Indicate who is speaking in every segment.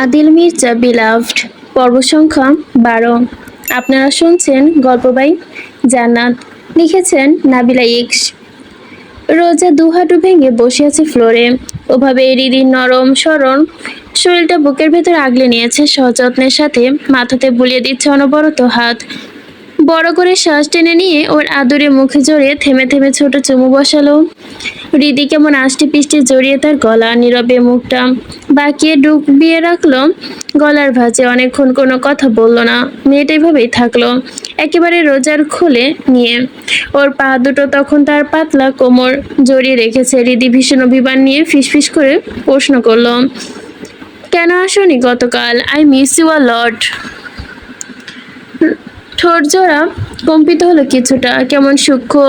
Speaker 1: Adil Mirza beloved পর্ব সংখ্যা 12। আপনারা শুনছেন গল্প বাই জান্নাত। লিখেছেন নাবিলা ইক্স। রোজা দুহাঁটু ভেঙে বসে আছে ফ্লোরে। ওভাবে রিদির নরম সরল শরীরটা বুকের ভেতর আগলে নিয়েছে সযত্নের সাথে। মাথাতে বুলিয়ে দিচ্ছে অনবরত হাত। বড় করে শ্বাস টেনে নিয়ে ওর আদরে মুখে জড়িয়ে থেমে থেমে ছোট চুমু বসালো। হৃদি কেমন আষ্টে পিষ্টে জড়িয়ে তার গলা, নীরবে মুখটা বাঁকিয়ে ডুবিয়ে রাখলো গলার ভাঁজে। অনেকক্ষণ কোনো কথা বলল না, মেয়েটা এভাবেই থাকলো একেবারে রোজার খুলে নিয়ে। ওর পা দুটো তখন তার পাতলা কোমর জড়িয়ে রেখেছে। হৃদি ভীষণ অভিমান নিয়ে ফিসফিস করে প্রশ্ন করলো, কেন আসোনি গতকাল? আই মিস ইউ আ লট। ঠোঁট জোড়া কম্পিত হলো কিছুটা, কেমন সূক্ষ্ম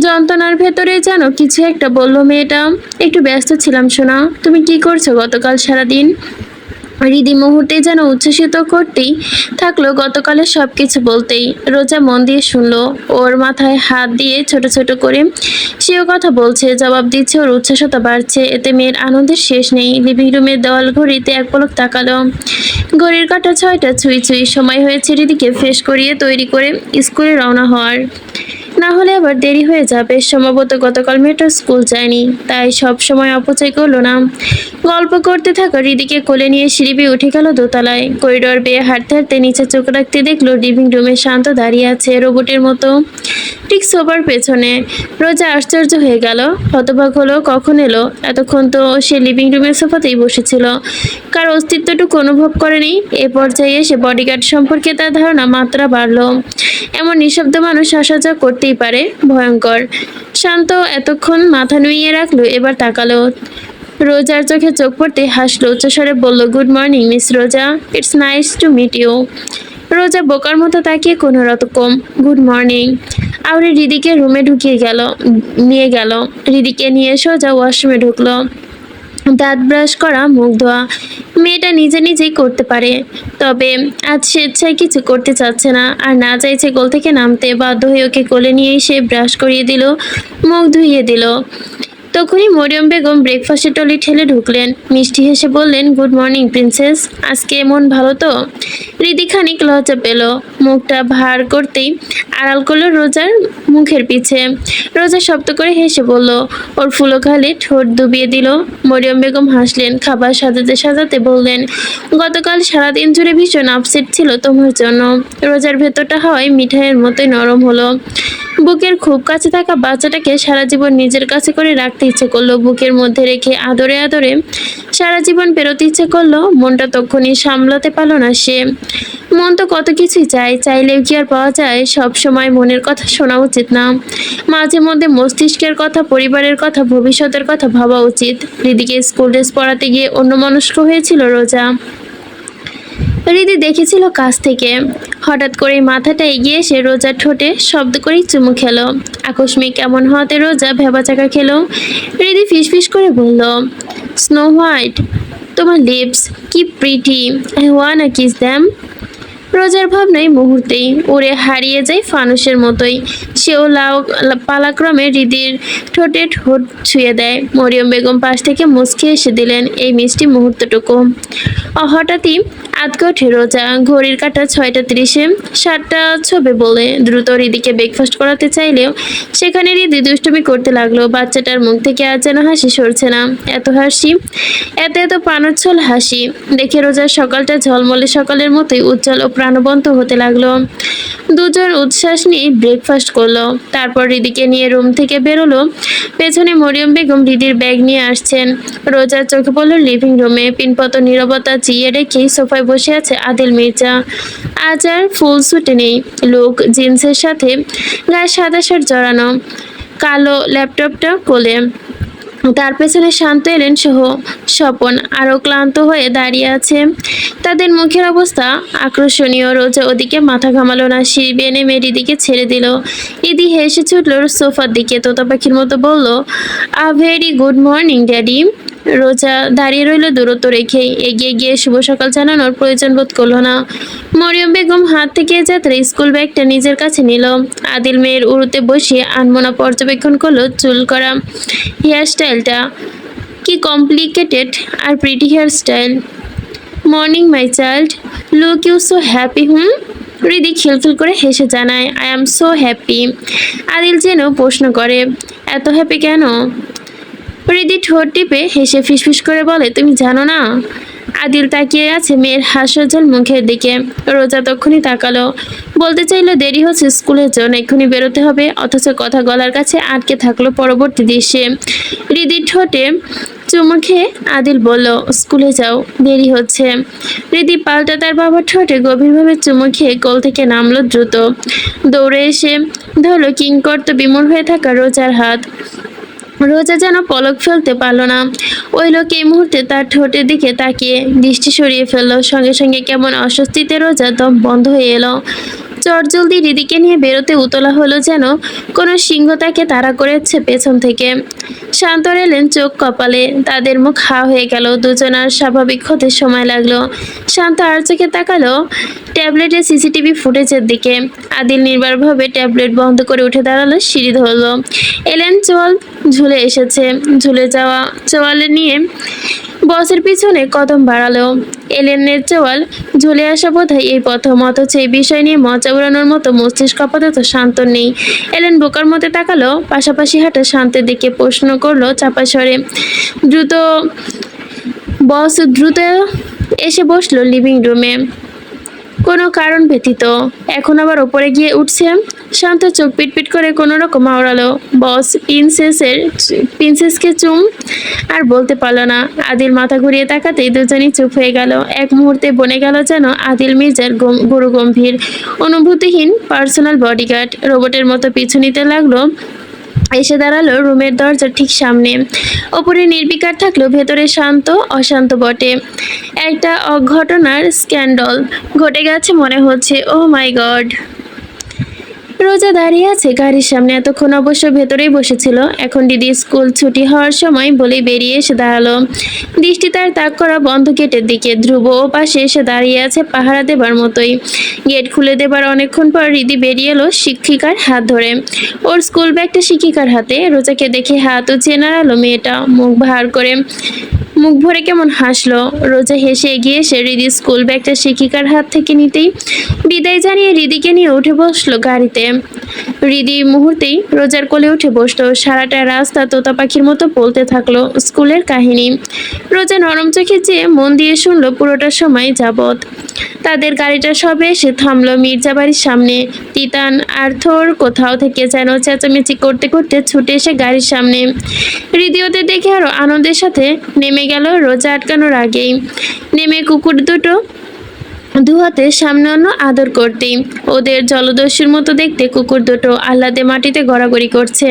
Speaker 1: যন্ত্রণার ভেতরে যেন কিছু একটা বলল মেয়েটা। একটু ব্যস্ত ছিলাম সোনা। তুমি কি করছো গতকাল সারাদিন? হৃদি মুহূর্তে যেন উচ্ছ্বসিত করতেই থাকলো গতকালের সবকিছু বলতেই। রোজা মন দিয়ে শুনলো, ওর মাথায় হাত দিয়ে ছোট ছোট করে সেও কথা বলছে, জবাব দিচ্ছে। ওর উচ্ছ্বাসতা বাড়ছে, এতে মেয়ের আনন্দের শেষ নেই। লিভিং রুমের দেওয়াল ঘড়িতে এক পলক তাকালো। ঘড়ির কাঁটা 6টা ছুঁই ছুঁই। সময় হয়েছে হৃদিকে ফ্রেশ করিয়ে তৈরি করে স্কুলে রওনা হওয়ার, না হলে আবার দেরি হয়ে যাবে। সম্ভবত গতকাল মেয়েটা স্কুল যায়নি, তাই সব সময় অপচয় করলো না। গল্প করতে থাকা হৃদিকে কোলে নিয়ে সিঁড়ি বেয়ে উঠে গেল দোতলায়। করিডোর বেয়ে হাঁটতে হাঁটতে নিচে চোখ রাখতে দেখলো লিভিং রুমে শান্ত দাঁড়িয়ে আছে রোবটের মতো, ঠিক সোফার পেছনে। রোজা আশ্চর্য হয়ে গেল, হতবাক হলো। কখন এলো? এতক্ষণ তো সে লিভিং রুমের সোফাতেই বসেছিল, কার অস্তিত্বটুকু অনুভব করেনি। এ পর্যায়ে এসে বডিগার্ড সম্পর্কে তার ধারণা মাত্রা বাড়ল। এমন নিঃশব্দ মানুষ আসা যা করতেই পারে, ভয়ঙ্কর। শান্ত এতক্ষণ মাথা নুইয়ে রাখলো, এবার তাকালো। রোজার চোখে চোখ পড়তে হাসলো, উচ্চস্বরে বলল, good morning miss Roza, it's nice to meet you. Roza বোকার মতো তাকিয়ে কোনো রকম গুড মর্নিং আউরে হৃদিকে রুমে নিয়ে গেল। হৃদিকে নিয়ে সোজা ওয়াশরুমে ঢুকলো। দাঁত ব্রাশ করা, মুখ ধোয়া মেয়েটা নিজে নিজেই করতে পারে, তবে আজ স্বেচ্ছায় কিছু করতে চাচ্ছে না। আর না চাইছে কোল থেকে নামতে, বাধ্য হয়ে ওকে কোলে নিয়েই সে ব্রাশ করিয়ে দিল, মুখ ধুইয়ে দিল। তখনই মরিয়ম বেগম ব্রেকফাস্টের টলি ঠেলে ঢুকলেন। মিষ্টি হেসে বললেন, গুড মর্নিং প্রিন্সেস, আজকে মন ভালো তো? হৃদি খানিক লজ্জা পেল, মুখটা ভার করতেই আড়াল করলো রোজার মুখের পিছে। রোজা শব্দ করে হেসে বলল, ওর ফুলো গালে ঠোঁট ডুবিয়ে দিল। মরিয়ম বেগম হাসলেন, খাবার সাজাতে সাজাতে বললেন, গতকাল সারাদিন জুড়ে ভীষণ আপসেট ছিল তোমার জন্য। রোজার ভেতরটা হাওয়ায় মিঠাইয়ের মতোই নরম হলো। বুকের খুব কাছে থাকা বাচ্চাটাকে সারা জীবন নিজের কাছে করে রাখতে ইচ্ছে করলো, বুকের মধ্যে রেখে আদরে আদরে সারা জীবন পেরোতে ইচ্ছে করলো। মনটা তখনই সামলাতে পারলো না সে। মন তো কত কিছুই চায়, চাইলেও কি আর পাওয়া যায়? সব সময় মনের কথা শোনা উচিত না, মাঝে মধ্যে মস্তিষ্কের কথা, পরিবারের কথা, ভবিষ্যতের কথা ভাবা উচিত। হৃদিকে স্কুল ড্রেস পরাতে গিয়ে অন্যমনস্ক হয়েছিল রোজা। হৃদি দেখেছিল কাছ থেকে, হঠাৎ করে মাথাটা এগিয়ে এসে রোজার ঠোঁটে শব্দ করেই চুমু খেলো। আকস্মিক এমন হওয়াতে রোজা ভেবাচাকা খেলো। হৃদি ফিসফিস করে বলল, স্নো হোয়াইট, তোমার লিপস কি pretty, I wanna kiss them. রোজার ভাবনায় মুহূর্তেই উড়ে হারিয়ে যায় ফানুসের মতোই। সেও পালাক্রমে হৃদির ঠোঁটে ঠোঁট ছুঁয়ে দেয়। মরিয়ম বেগম পাশ থেকে মুচকি এসে দিলেন এই মিষ্টি মুহূর্তটুকু। হঠাৎই আতকে ওঠে রোজা। ঘড়ির কাঁটা 6টা 30-এ। 7টা ছবে বলে দ্রুত হৃদিকে ব্রেকফাস্ট করাতে চাইলেও সেখানে হৃদি দুষ্টুমি করতে লাগলো। বাচ্চাটার মুখ থেকে আর যেন হাসি সরছে না। এত হাসি, এত এত প্রাণোচ্ছল হাসি দেখে রোজার সকালটা ঝলমলে সকালের মতোই উজ্জ্বল ও প্রাণবন্ত হতে লাগলো। দুজন উচ্ছ্বাস নিয়ে ব্রেকফাস্ট করলো, তারপর হৃদিকে নিয়ে রুম থেকে বেরোলো। পেছনে মরিয়ম বেগম হৃদির ব্যাগ নিয়ে আসছেন। রোজার চোখে পড়লো লিভিং রুমে পিনপত নীরবতা চিয়ে রেখেই সোফায় বসে আছে আদিল মির্জা। আজ আর ফুল স্যুটে নেই, লুক জিন্সের সাথে গায়ে সাদা শার্ট জড়ানো, কালো ল্যাপটপটা কোলে। তার পেছনে শান্ত এলেন সহ স্বপন আরো ক্লান্ত হয়ে দাঁড়িয়ে আছে। তাদের মুখের অবস্থা আকর্ষণীয়। রোজা ওদিকে মাথা ঘামালো না, সিঁড়ি বেয়ে নেমে হৃদিকে ছেড়ে দিল। ইদি হেসে ছুটল সোফার দিকে, তোতা পাখির মতো বলল, a very good morning daddy. রোজা দাঁড়িয়ে রইল দূরত্ব রেখেই, এগিয়ে গিয়ে শুভ সকাল জানানোর প্রয়োজন বোধ করলো না। মরিয়ম বেগম হাত থেকে যাত্রা স্কুল ব্যাগটা নিজের কাছে নিল। আদিল মেয়ের উড়ুতে বসিয়ে আনমনা পর্যবেক্ষণ করলো চুল করা হেয়ার স্টাইলটা। কি কমপ্লিকেটেড আর pretty hair style. Morning my child, look you so happy. Hridi খিলখিল করে হেসে জানায়, I am so happy. Adil যেন প্রশ্ন করে, এত হ্যাপি কেন? হৃদি ঠোঁট টিপে হেসে ফিসফিস করে বলে, তুমি জানো না? আদিল তাকিয়ে আছে মেয়ের হাস্যোজ্জ্বল মুখের দিকে। রোজা তক্ষুনি তাকালো, বলতে চাইলো দেরি হচ্ছে স্কুলের জন্য, এক্ষুনি বেরোতে হবে, অথচ কথা গলার কাছে আটকে থাকলো পরবর্তী দৃশ্যে। হৃদির ঠোঁটে চুমু খেয়ে আদিল বলল, স্কুলে যাও, দেরি হচ্ছে। হৃদি পাল্টা তার বাবার ঠোঁটে গভীরভাবে চুমু খেয়ে কোল থেকে নামলো দ্রুত। দৌড়ে এসে ধরলো কিংকর্ত বিমূঢ় হয়ে থাকা রোজার হাত। রোজা যেন পলক ফেলতে পারল না। ওই লোক এই মুহূর্তে তার ঠোঁটের দিকে তাকিয়ে দৃষ্টি সরিয়ে ফেললো। সঙ্গে সঙ্গে কেমন অস্বস্তিতে রোজা দম বন্ধ হয়ে এলো। চটজলদি হৃদিকে নিয়ে বেরোতে উতলা হলো, যেন কোনো সিংহ তাকে তাড়া করেছে পেছন থেকে। শান্ত এলেন চোখ কপালে, তাদের মুখ হা হয়ে গেল। দুজনার স্বাভাবিক হতে সময় লাগলো। শান্ত আর চোখে তাকালো ট্যাবলেটের সিসিটিভি ফুটেজের দিকে। আদিল নির্বারভাবে ট্যাবলেট বন্ধ করে উঠে দাঁড়ালো, সিঁড়ি ধরলো। এলেন চোয়াল ঝুলে এসেছে, ঝুলে যাওয়া চোয়ালে নিয়ে বসের পিছনে কদম বাড়ালো। এলেনের চোয়াল ঝুলে আসা বোধহয় এই প্রথম, অথচ এই বিষয় নিয়ে মজা উড়ানোর মতো মস্তিষ্ক আপাতত শান্ত নেই। এলেন বোকার মতে তাকালো পাশাপাশি হাঁটা শান্তের দিকে, প্রশ্ন করলো চাপা স্বরে, দ্রুত বস দ্রুত এসে বসলো লিভিং রুমে কোনো কারণ ব্যতীত। এখন আবার ওপরে গিয়ে উঠছে। শান্ত চোখ পিটপিট করে কোনো রকম আওড়ালো। বস প্রিন্সেসকে চুম আর বলতে পারল না। আদিল মাথা ঘুরিয়ে তাকাতেই দুজনই চুপ হয়ে গেল। এক মুহূর্তে বনে গেল যেন আদিল মির্জার গুরু গম্ভীর অনুভূতিহীন পার্সোনাল বডিগার্ড। রোবটের মতো পিছু নিতে লাগলো। এসে দাঁড়ালো রুমের দরজার ঠিক সামনে। ওপরে নির্বিকার থাকলো, ভেতরে শান্ত অশান্ত বটে। একটা অঘটনার স্ক্যান্ডল ঘটে গেছে মনে হচ্ছে। ও মাই গড। রোজা দাঁড়িয়ে আছে গাড়ির সামনে। এতক্ষণ অবশ্য ভেতরেই বসেছিল। এখন দিদি স্কুল ছুটি হওয়ার সময় বলেই বেরিয়ে এসে দাঁড়ালো। দৃষ্টি তার তাক করা বন্ধ গেটের দিকে। ধ্রুব ও পাশে এসে দাঁড়িয়ে আছে পাহারা দেবার মতোই। গেট খুলে দেবার অনেকক্ষণ পর হৃদি বেরিয়ে এলো শিক্ষিকার হাত ধরে। ওর স্কুল ব্যাগটা শিক্ষিকার হাতে। রোজাকে দেখে হাত উঁচিয়ে নাড়ালো মেয়েটা, মুখ ভরে কেমন হাসলো। রোজা হেসে এগিয়ে এসে হৃদি স্কুল ব্যাগটা শিক্ষিকার হাত থেকে নিতেই বিদায় জানিয়ে হৃদিকে নিয়ে উঠে বসলো গাড়িতে। হৃদি মুহূর্তেই রোজার কোলে উঠে বসলো। সারাটা রাস্তা তোতা পাখির মতো বলতে থাকলো স্কুলের কাহিনী। রোজা নরম চোখে চেয়ে মন দিয়ে শুনলো পুরোটা সময় যাবৎ। তাদের গাড়িটা সবে এসে থামলো মির্জা বাড়ির সামনে। তিতান আর থোর কোথাও থেকে যেন চেঁচামেচি করতে করতে ছুটে এসে গাড়ির সামনে। হৃদি ওদের দেখে আরো আনন্দের সাথে নেমে গেল রোজা আটকানোর আগেই। নেমে কুকুর দুটো দু হাতে সামনে অন্য আদর করতেই ওদের জলদস্যুর মতো দেখতে কুকুর দুটো আহ্লাদে মাটিতে গড়াগড়ি করছে।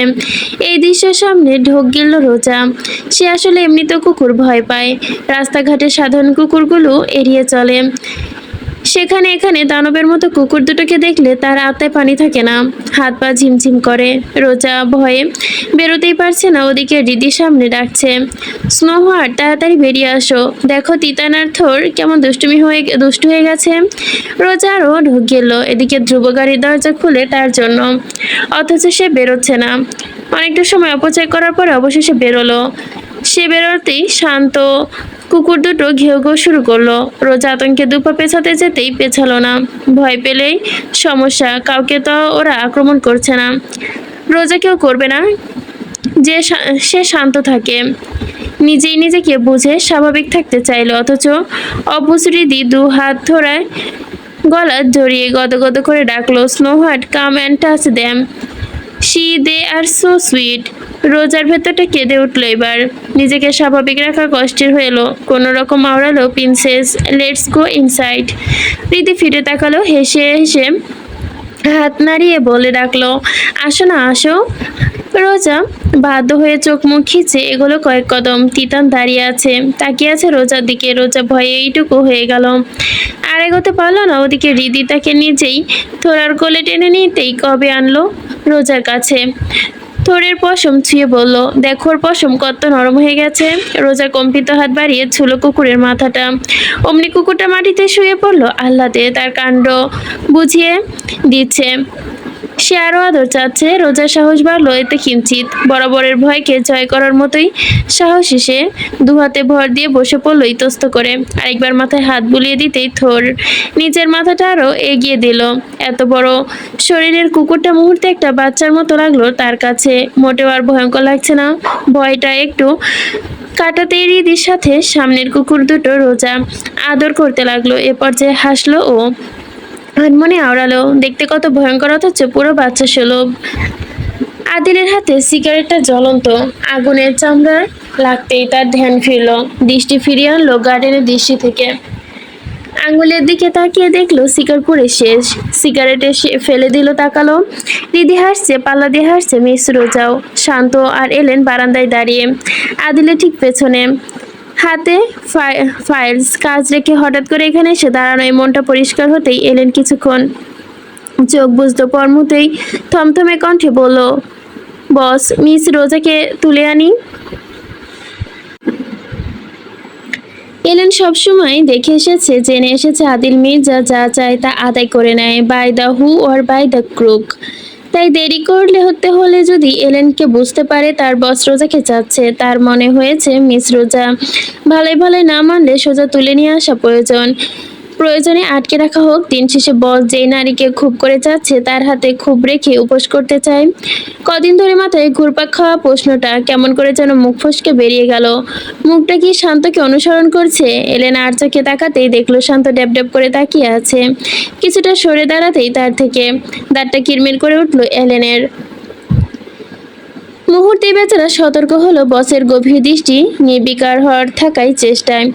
Speaker 1: এই দৃশ্যের সামনে ঢোক গিলল রোজা। সে আসলে এমনিতেও কুকুর ভয় পায়। রাস্তাঘাটে সাধারণ কুকুরগুলো এড়িয়ে চলে। সেখানে এখানে দানবের মতো কুকুর দুটোকে দেখলে তার আত্মায় পানি থাকে না, হাত পা ঝিমঝিম করে। রোজা ভয়ে বেরোতেই পারছে না। ওদিকে হৃদির সামনে ডাকছে, স্নোহার তাড়াতাড়ি বেরিয়ে আসো, দেখো তিতানার থোর কেমন দুষ্টু হয়ে গেছে। রোজা আরও ঢোক গেল। এদিকে ধ্রুব গাড়ির দরজা খুলে তার জন্য, অথচ সে বেরোচ্ছে না। অনেকটা সময় অপচয় করার পরে অবশেষে বেরোলো। সে বেরোতেই শান্ত কুকুর দুটো ঘেউ ঘেউ শুরু করলো। রোজা আতঙ্কে দুপা পেছাতে যেতেই পেছালো না। ভয় পেলেই সমস্যা, কাউকে তো ওরা আক্রমণ করছে না। রোজা কেউ করবে না যে সে শান্ত থাকে। নিজেই নিজেকে বুঝে স্বাভাবিক থাকতে চাইলো, অথচ অবুঝরিদি দু হাত ধরায় গলা জড়িয়ে গদগদ করে ডাকলো, snow heart come and touch them, they are so sweet. রোজার ভেতরটা কেঁদে উঠলো এবার। নিজেকে স্বাভাবিক রাখা কষ্টের হয়ে এলো। কোনো রকম আওড়ালো, প্রিন্সেস লেটস গো ইনসাইড। রীতি ফিরে তাকালো, হেসে হেসে হাত নাড়িয়ে বলে ডাকলো, আসো না আসো। রোজা বাধ্য হয়ে চোখ মুখ খিচে এগুলো কয়েক কদম। তিতান দাঁড়িয়ে আছে, তাকিয়ে আছে রোজার দিকে। রোজা ভয়ে এইটুকু হয়ে গেল, আর এগোতে পারলো না। ওদিকে হৃদি তাকে নিজেই থোড়ার কোলে টেনে নিতেই কবে আনলো রোজার কাছে। থোড়ের পশম ছুঁয়ে বলল, দেখো ওর পশম কত নরম হয়ে গেছে। রোজা কম্পিত হাত বাড়িয়ে ছুলো কুকুরের মাথাটা। অমনি কুকুরটা মাটিতে শুয়ে পড়লো আহ্লাদে, তার কাণ্ড বুঝিয়ে দিচ্ছে। সে আরো আদর চাচ্ছে। রোজার সাহস বাড়লো এতে কিঞ্চিত। বরাবরের ভয়কে জয় করার মতোই সাহসী সে। দুহাতে ভর দিয়ে বসে পড়লো ইতস্ত করে। আরেকবার মাথায় হাত বুলিয়ে দিতেই থোর নিজের মাথাটা আরো এগিয়ে দিল। এত বড় শরীরের কুকুরটা মুহূর্তে একটা বাচ্চার মতো লাগলো তার কাছে। মোটেও আর ভয়ঙ্কর লাগছে না। ভয়টা একটু কাটাতেই হৃদির সাথে সামনের কুকুর দুটো রোজা আদর করতে লাগলো। এ পর্যায়ে হাসলো ও আনমনে আওড়ালো। দেখতে কত ভয়ঙ্কর অথচ পুরো বাচ্চা সুলভ। আদিলের হাতে সিগারেটটা জ্বলন্ত আগুনের চামড়ায় লাগতেই তার ধ্যান ফিরল। দৃষ্টি ফিরিয়ে আনলো গার্ডেনের দৃষ্টি থেকে। আঙুলের দিকে তাকিয়ে দেখলো সিগার পুড়ে শেষ। সিগারেটে সে ফেলে দিল, তাকালো। রিদি হাসছে, পাল্লা দিয়ে হাসছে মিস রোজাও। শান্ত আর এলেন বারান্দায় দাঁড়িয়ে, আদিলের ঠিক পেছনে। হাতে ফাইলস কাজ রেখে হঠাৎ করে এখানে এসে দাঁড়ানো। এই মনটা পরিষ্কার হতেই এলেন কিছুক্ষণ চোখ বুঝতো পরমুতেই থমথমে কণ্ঠে বলল, বস, মিস রোজাকে তুলে আনি। এলেন সবসময় দেখে এসেছে, জেনে এসেছে আদিল মির্জা যা চায় তা আদায় করে নেয়, by the hook or by the crook. তাই দেরি করলে হলে যদি এলেনকে বুঝতে পারে তার বস রোজাকে চাচ্ছে, তার মনে হয়েছে মিস রোজা ভালোই ভালোই না মানলে সোজা তুলে নিয়ে আসা প্রয়োজনে আটকে রাখা হোক। দিন শেষে বস যেই নারীকে খুব করে চাচ্ছে তার হাতে খুব রেখে উপোস করতে চায়। কদিন ধরে মাথায় ঘুরপাক খাওয়া প্রশ্নটা কেমন করে যেন মুখ ফসকে বেরিয়ে গেল। মুখটা কি শান্তকে অনুসরণ করছে? এলেন আর চোখে তাকাতেই দেখলো শান্ত ড্যাব ড্যাব করে তাকিয়ে আছে। কিছুটা সরে দাঁড়াতেই তার থেকে দাঁতটা কিরমির করে উঠল এলেনের। মুহূর্তে বেচারা সতর্ক হলো বসের গভীর দৃষ্টি নির্বিকার হওয়ার থাকাই চেষ্টায়।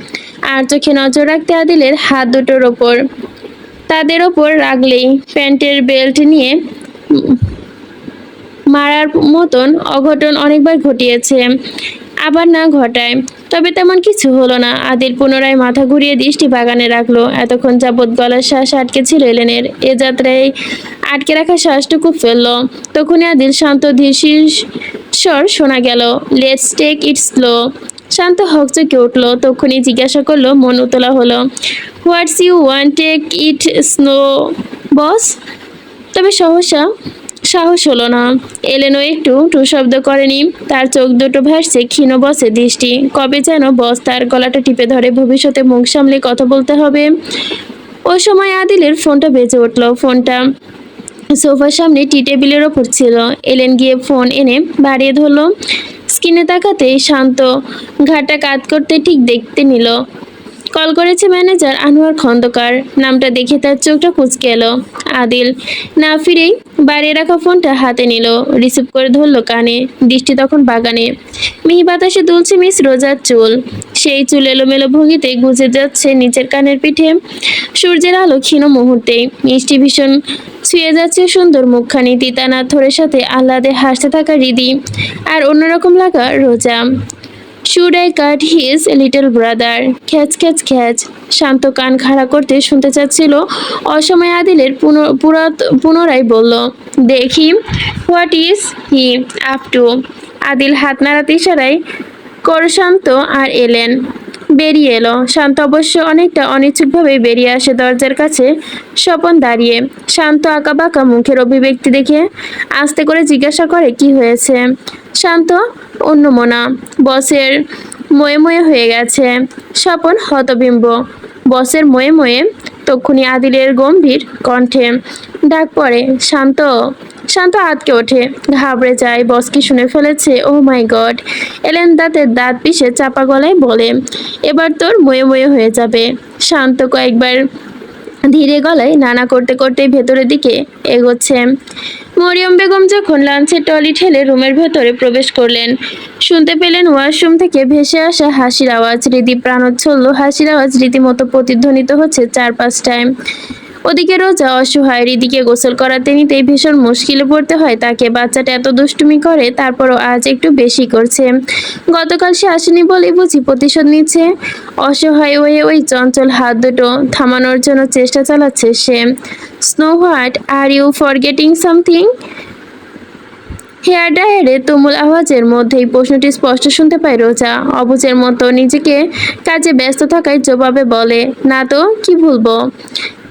Speaker 1: আর চোখে নজর রাখতে আদিলের হাত দুটোর ওপর। তাদের ওপর রাখলেই প্যান্টের বেল্ট নিয়ে মারার মতন অঘটন অনেকবার ঘটিয়েছে, আবার না ঘটায়। তবে তেমন কিছু হলো না। আদিল পুনরায় মাথা ঘুরিয়ে দৃষ্টি বাগানে রাখলো। এতক্ষণ যাবৎ গলার শ্বাস আটকে ছিল এলেনের। এ যাত্রায় আটকে রাখা শ্বাসটুকু ফেললো। তখনই আদিল শান্ত ধীর স্বর শোনা গেল, let's take it slow. Shanto হকচকে উঠলো। তখনই জিজ্ঞাসা করলো, মন উতলা হলো, what's you want take it slow boss? তবে সাহস হলো না। এলেনও একটু টু শব্দ করেনি। তার চোখ দুটো ভাসছে ক্ষীণ বসে দৃষ্টি। কবে যেন বস তার গলাটা টিপে ধরে, ভবিষ্যতে মুখ সামলে কথা বলতে হবে। ওই সময় আদিলের ফোনটা বেজে উঠলো। ফোনটা সোফার সামনে টি টেবিলের ওপর ছিল। এলেন গিয়ে ফোন এনে বাড়িয়ে ধরলো। স্ক্রিনে তাকাতেই শান্ত ঘাটটা কাত করতে ঠিক দেখতে নিল। কল করেছে ম্যানেজার আনোয়ার খন্দকার। নামটা দেখে তার চোখটা কুঁচকে এলো। আদিল না ফিরেই বাড়িয়ে রাখা ফোনটা হাতে নিল, রিসিভ করে ধরলো কানে। দৃষ্টি তখন বাগানে। মিহি বাতাসে দুলছে মিস রোজার চুল। সেই চুল এলোমেলো ভঙ্গিতে গুজে যাচ্ছে নিচের কানের পিঠে। সূর্যের আলো ক্ষীণ মুহূর্তে মিষ্টি ভীষণ ছুঁয়ে যাচ্ছে সুন্দর মুখখানি। তিতানা থরের সাথে আহ্লাদে হাসতে থাকা হৃদি আর অন্যরকম লাগা Roza. Should I cut his little brother? খ্যাচ খ্যাচ খ্যাচ। শান্ত কান খাড়া করতে শুনতে চাচ্ছিল। অসময়ে আদিলের পুনরায় বলল, দেখি, what is he up to? Adil হাত নাড়াতে ইশারায় শান্ত আর এলেন বেরিয়ে এলো। শান্ত অবশ্য অনেকটা অনিচ্ছুকভাবে বেরিয়ে আসে দরজার কাছে। স্বপন দাঁড়িয়ে। শান্ত আঁকাবাঁকা মুখের অভিব্যক্তি দেখে আস্তে করে জিজ্ঞাসা করে, কি হয়েছে? শান্ত অন্যমনা। বসের ময়ে ময়ে হয়ে গেছে। স্বপন হতবিম্ব। বসের ময়ে ময়ে? তক্ষুনি আদিলের গম্ভীর কণ্ঠে ডাক পড়ে, শান্ত। শান্ত আটকে ওঠে, ঘাবড়ে যায়। বস কি শুনে ফেলেছে? ও মাই গড। এলেন দাঁতের দাঁত পিষে চাপা গলায় বলে, এবার তোর ময়ে ময়ে হয়ে যাবে। শান্ত কয়েকবার ধীরে গলায় নানা করতে করতে ভেতরের দিকে এগোচ্ছে। মরিয়ম বেগম যখন লাঞ্চের ট্রলি ঠেলে রুমের ভেতরে প্রবেশ করলেন, শুনতে পেলেন ওয়াশরুম থেকে ভেসে আসা হাসির আওয়াজ। হৃদি প্রাণোচ্ছল্ল হাসির আওয়াজ রীতিমতো প্রতিধ্বনিত হচ্ছে 4-5 টাইম। ওদিকে রোজা অসহায়। হৃদিকে গোসল করাতে নিতেই ভীষণ মুশকিলে পড়তে হয় তাকে। বাচ্চাটা এত দুষ্টুমি করে, তারপরও আজ একটু বেশি করছে। গতকাল সে আসেনি বলেই বুঝি প্রতিশোধ নিচ্ছে। অসহায় হয়ে ওই চঞ্চল হাত দুটো থামানোর জন্য চেষ্টা চালাচ্ছে সে। Snow what, are you forgetting something? Hair ড্রায়ারের তুমুল আওয়াজের মধ্যেই প্রশ্নটি স্পষ্ট শুনতে পায় রোজা। অবুঝের মতো নিজেকে কাজে ব্যস্ত থাকায় জবাবে বলে, না তো কি বলবো।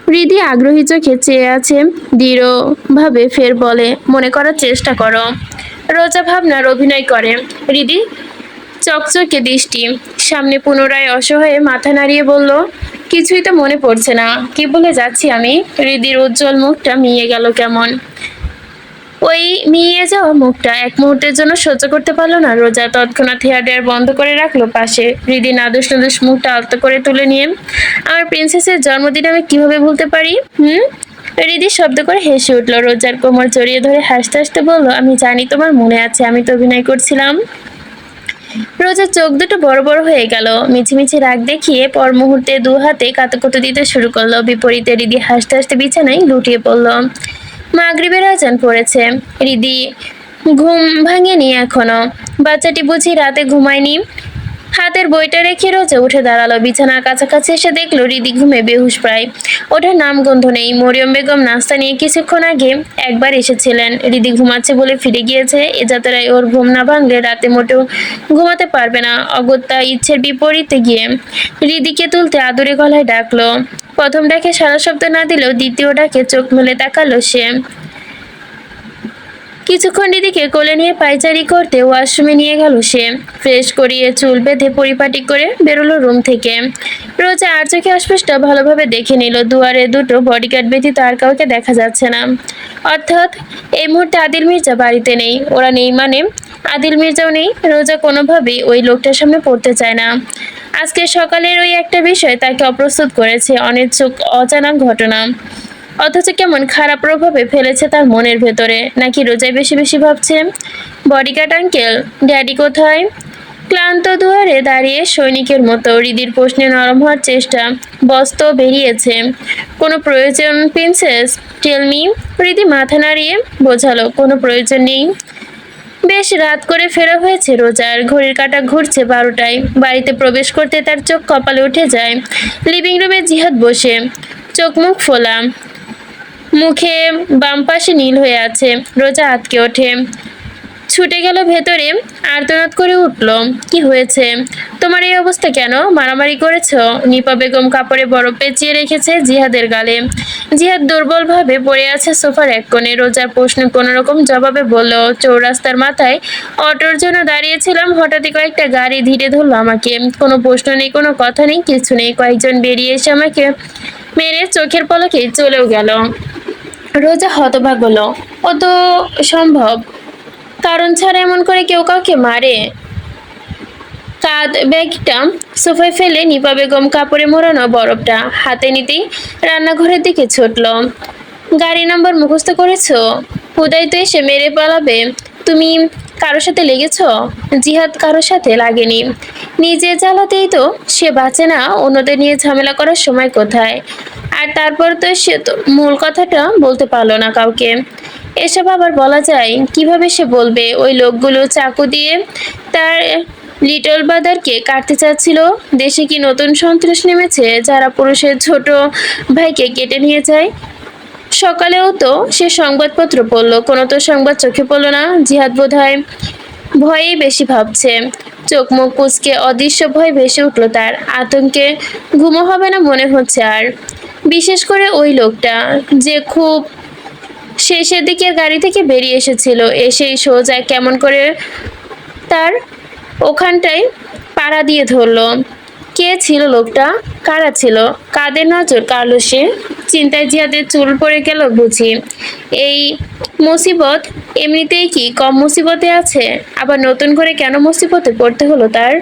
Speaker 1: হৃদি আগ্রহী চোখে চেয়ে আছে দৃঢ়ভাবে, ফের বলে, মনে করার চেষ্টা করো। রোজা ভাবনার অভিনয় করে। হৃদি চকচকে দৃষ্টি, সামনে পুনরায় অসহায়ে মাথা নাড়িয়ে বলল, কিছুই তো মনে পড়ছে না, কি বলে যাচ্ছি আমি। হৃদির উজ্জ্বল মুখটা মিয়ে গেল কেমন। ওই মিয়ে যাওয়া মুখটা এক মুহূর্তের জন্য সহ্য করতে পারলো না রোজা। তৎক্ষণাৎ হেয়ার ড্রায়ার বন্ধ করে রাখলো পাশে। হৃদি নাদুস নাদুস মুখটা আলতো করে তুলে নিয়ে, আমার প্রিন্সেসের জন্মদিন আমি কিভাবে ভুলতে পারি? হৃদি শব্দ করে হেসে উঠল। রোজার কোমর জড়িয়ে ধরে হাসতে হাসতে বলল, আমি জানি তোমার মনে আছে, আমি তো অভিনয় করছিলাম। রোজার চোখ দুটো বড় বড় হয়ে গেল। মিছিমিছি রাগ দেখিয়ে পর মুহূর্তে দু হাতে কাতকুতো দিতে শুরু করলো। বিপরীতে হৃদি হাসতে হাসতে বিছানায় লুটিয়ে পড়ল। মাগরিবের আজান পড়েছে। হৃদি ঘুম ভাঙেনি এখনো। বাচ্চাটি বুঝি রাতে ঘুমায়নি। হাতের বইটা রেখে রোজা উঠে দাঁড়ালো। বিছানার কাছাকাছি এসে দেখলো হৃদি ঘুমে বেহুশ প্রায়। ওঠার নামগন্ধ নেই। মরিয়ম বেগম নাস্তা নিয়ে কিছুক্ষণ আগে একবার এসেছিলেন। হৃদি ঘুমাচ্ছে বলে ফিরে গিয়েছে। এ যাত্রায় ওর ঘুম না ভাঙলে রাতে মোটেও ঘুমাতে পারবে না। অগত্যা ইচ্ছের বিপরীতে গিয়ে হৃদিকে তুলতে আদুরে গলায় ডাকলো। প্রথম ডাকে সারা শব্দ না দিলেও দ্বিতীয় ডাকে চোখ মেলে তাকালো সে। কিছুক্ষণ দিদিকে কোলে নিয়ে পায়চারি করতে ওয়াশরুমে নিয়ে গেল সে। ফ্রেশ করিয়ে চুল বেঁধে পরিপাটি করে বেরোলো রুম থেকে। রোজা আর চোখে অস্পষ্ট ভালোভাবে দেখে নিল। দুয়ারে দুটো বডিগার্ড ব্যতীত আর কাউকে দেখা যাচ্ছে না। অর্থাৎ এই মুহূর্তে আদিল মির্জা বাড়িতে নেই। ওরা নেই মানে আদিল মির্জাও নেই। রোজা কোনোভাবেই ওই লোকটার সামনে পড়তে চায় না। আজকে সকালের ওই একটা বিষয় তাকে অপ্রস্তুত করেছে। অনিচ্ছুক অজানা ঘটনা, অথচ কেমন খারাপ প্রভাবে ফেলেছে তার মনের ভেতরে। নাকি রোজাই বেশি বেশি ভাবছে? বডিগার্ড আঙ্কেল, ড্যাডি কোথায়? ক্লান্ত দুয়ারে দাঁড়িয়ে সৈনিকের মতো হৃদির প্রশ্নে নরম হওয়ার চেষ্টা। বস তো বেরিয়েছে। কোনো প্রয়োজন প্রিন্সেস? টেলমি। হৃদি মাথা নাড়িয়ে বোঝালো, কোনো প্রয়োজন নেই। বেশ রাত করে ফেরা হয়েছে রোজার। ঘড়ির কাঁটা ঘুরছে 12টায়। বাড়িতে প্রবেশ করতে তার চোখ কপালে উঠে যায়। লিভিং রুমে জিহাদ বসে, চোখ মুখ ফোলা, মুখে বাম পাশে নীল হয়ে আছে। রোজা আটকে ওঠে, ছুটে গেল ভেতরে, আর্তনাদ করে উঠল, কি হয়েছে? তোমার এই অবস্থা কেন? মারামারি করেছ? নিপা বেগম কাপড়ে বরফ পেঁচিয়ে রেখেছে জিহাদের গালে। জিহাদ দুর্বলভাবে পড়ে আছে সোফার এক কোণে। রোজার প্রশ্ন কোনো রকম জবাবে বলল, চৌরাস্তার মাথায় অটোর জন্য দাঁড়িয়েছিলাম, হঠাৎই কয়েকটা গাড়ি ধীরে ধরলো আমাকে। কোনো প্রশ্ন নেই, কোনো কথা নেই, কিছু নেই। কয়েকজন বেরিয়ে এসে আমাকে মেরে চোখের পলকেই চলেও গেল। রোজা হতবাক হলো। ও তো সম্ভব, কারণ ছাড়া এমন করে কেউ কাউকে মারে? কাঁধ ব্যাগটা সোফায় ফেলে নিপা বেগম কাপড়ে মোড়ানো বরফটা হাতে নিতেই রান্নাঘরের দিকে ছুটল। গাড়ি নাম্বার মুখস্থ করেছো? হুদাই তো এসে মেরে পালাবে। তুমি কারোর সাথে লেগেছ? জিহাদ কারোর সাথে লাগেনি। নিজে জ্বালাতেই তো সে বাঁচে না, অন্যদের নিয়ে ঝামেলা করার সময় কোথায়? আর তারপর তো সে তো মূল কথাটা বলতে পারলো না কাউকে। এসব আবার বলা যায় কিভাবে? সে বলবে ওই লোকগুলো চাকু দিয়ে তার লিটল ব্রাদারকে কাটতে চাচ্ছিল। দেশে কি নতুন সন্ত্রাস নেমেছে যারা পুরুষের ছোট ভাইকে কেটে নিয়ে যায়? সকালেও তো সে সংবাদপত্র পড়লো, কোনো তো সংবাদ চোখে পড়লো না। জিহাদ বোধহয় ভয়েই বেশি ভাবছে। চোখ মুখ কুঁচকে অদৃশ্য ভয় ভেসে উঠল তার। আতঙ্কে ঘুমো হবে না মনে হচ্ছে আর। বিশেষ করে ওই লোকটা যে খুব শেষের দিকের গাড়ি থেকে বেরিয়ে এসেছিল, এসেই সোজা কেমন করে তার ওখানটায় পাড়া দিয়ে ধরলো। কে ছিল লোকটা? কারা ছিল? কাদের নজর কাড়লো সে? চিন্তায় জিহাদের চুল পড়ে গেল বুঝি। এই মুসিবত এমনিতেই কি কম মুসিবতে আছে? আবার নতুন করে কেন মুসিবতে পড়তে হলো তার?